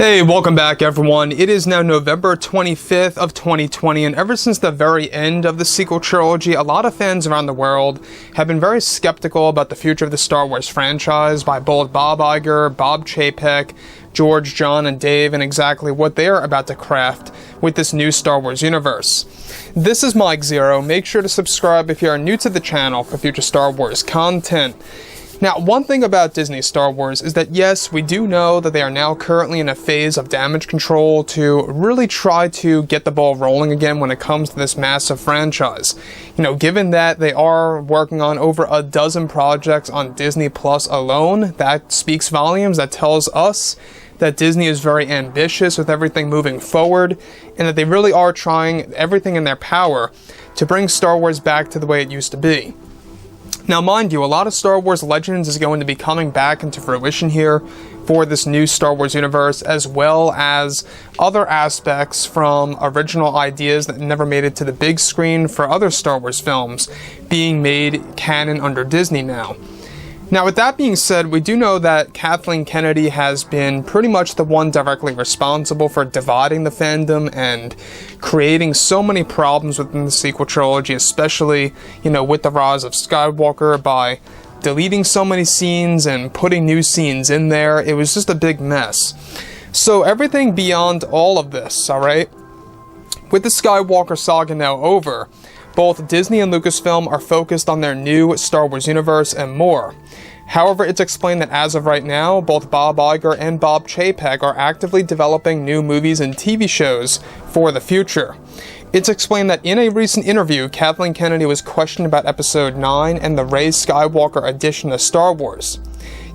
Hey, welcome back everyone. It is now November 25th of 2020, and ever since the very end of the sequel trilogy, a lot of fans around the world have been very skeptical about the future of the Star Wars franchise by both Bob Iger, Bob Chapek, George, John, and Dave, and exactly what they are about to craft with this new Star Wars universe. This is Mike Zero. Make sure to subscribe if you are new to the channel for future Star Wars content. Now, one thing about Disney Star Wars is that yes, we do know that they are now currently in a phase of damage control to really try to get the ball rolling again when it comes to this massive franchise. You know, given that they are working on over a dozen projects on Disney Plus alone, that speaks volumes. That tells us that Disney is very ambitious with everything moving forward, and that they really are trying everything in their power to bring Star Wars back to the way it used to be. Now, mind you, a lot of Star Wars Legends is going to be coming back into fruition here for this new Star Wars universe, as well as other aspects from original ideas that never made it to the big screen for other Star Wars films being made canon under Disney now. Now, with that being said, we do know that Kathleen Kennedy has been pretty much the one directly responsible for dividing the fandom and creating so many problems within the sequel trilogy, especially, you know, with the rise of Skywalker by deleting so many scenes and putting new scenes in there. It was just a big mess. So everything beyond all of this, alright? With the Skywalker saga now over, both Disney and Lucasfilm are focused on their new Star Wars universe and more. However, it's explained that as of right now, both Bob Iger and Bob Chapek are actively developing new movies and TV shows for the future. It's explained that in a recent interview, Kathleen Kennedy was questioned about Episode 9 and the Rey Skywalker edition of Star Wars.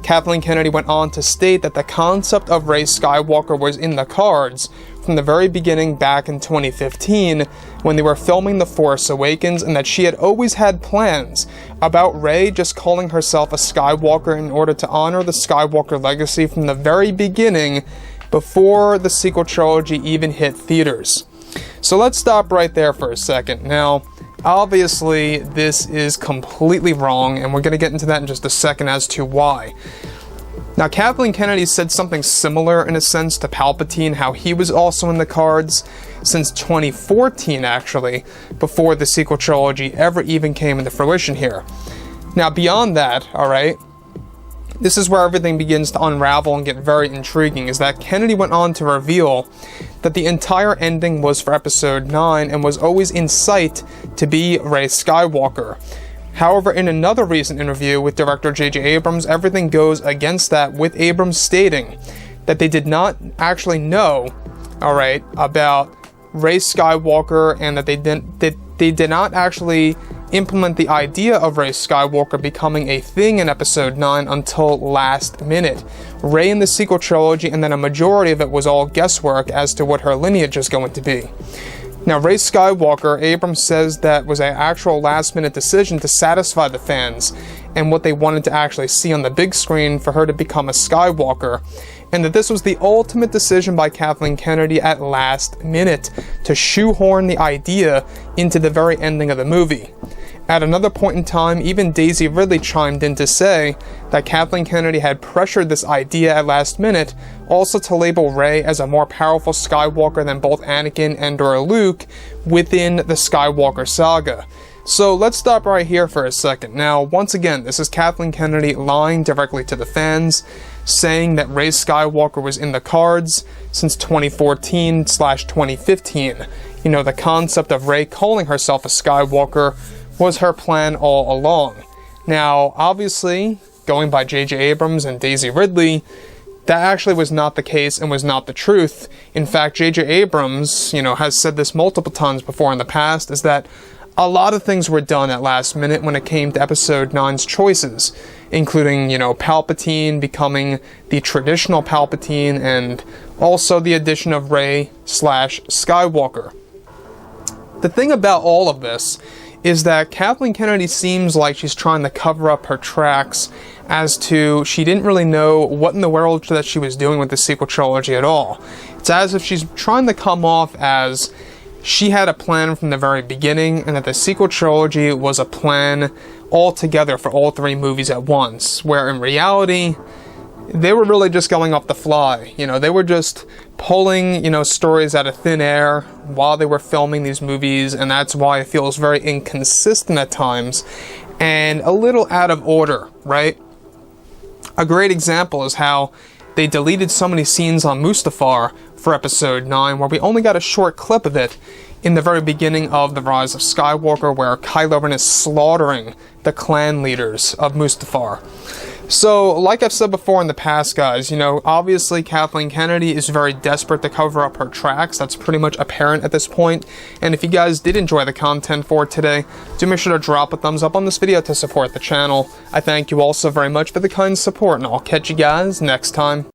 Kathleen Kennedy went on to state that the concept of Rey Skywalker was in the cards from the very beginning back in 2015 when they were filming The Force Awakens, and that she had always had plans about Rey just calling herself a Skywalker in order to honor the Skywalker legacy from the very beginning before the sequel trilogy even hit theaters. So let's stop right there for a second. Now, obviously, this is completely wrong, and we're going to get into that in just a second as to why. Now, Kathleen Kennedy said something similar in a sense to Palpatine, how he was also in the cards since 2014, actually, before the sequel trilogy ever even came into fruition here. Now, beyond that, alright, this is where everything begins to unravel and get very intriguing, is that Kennedy went on to reveal that the entire ending was for Episode 9 and was always in sight to be Rey Skywalker. However, in another recent interview with director J.J. Abrams, everything goes against that, with Abrams stating that they did not actually know, alright, about Rey Skywalker, and that they did not actually implement the idea of Rey Skywalker becoming a thing in Episode 9 until last minute. Rey in the sequel trilogy, and then a majority of it was all guesswork as to what her lineage is going to be. Now, Rey Skywalker, Abrams says that was an actual last-minute decision to satisfy the fans and what they wanted to actually see on the big screen for her to become a Skywalker, and that this was the ultimate decision by Kathleen Kennedy at last minute to shoehorn the idea into the very ending of the movie. At another point in time, even Daisy Ridley chimed in to say that Kathleen Kennedy had pressured this idea at last minute also to label Rey as a more powerful Skywalker than both Anakin and/or Luke within the Skywalker saga. So let's stop right here for a second. Now, once again, this is Kathleen Kennedy lying directly to the fans, saying that Rey Skywalker was in the cards since 2014/2015. You know, the concept of Rey calling herself a Skywalker was her plan all along. Now, obviously, going by J.J. Abrams and Daisy Ridley, that actually was not the case and was not the truth. In fact, J.J. Abrams, you know, has said this multiple times before in the past, is that a lot of things were done at last minute when it came to Episode 9's choices, including, you know, Palpatine becoming the traditional Palpatine, and also the addition of Rey/Skywalker. The thing about all of this is that Kathleen Kennedy seems like she's trying to cover up her tracks as to she didn't really know what in the world that she was doing with the sequel trilogy at all. It's as if she's trying to come off as she had a plan from the very beginning, and that the sequel trilogy was a plan altogether for all three movies at once, where in reality, they were really just going off the fly. You know, they were just pulling, you know, stories out of thin air while they were filming these movies, and that's why it feels very inconsistent at times and a little out of order, right? A great example is how they deleted so many scenes on Mustafar for episode 9, where we only got a short clip of it in the very beginning of The Rise of Skywalker, where Kylo Ren is slaughtering the clan leaders of Mustafar. So, like I've said before in the past, guys, you know, obviously Kathleen Kennedy is very desperate to cover up her tracks. That's pretty much apparent at this point. And if you guys did enjoy the content for today, do make sure to drop a thumbs up on this video to support the channel. I thank you all so very much for the kind support, and I'll catch you guys next time.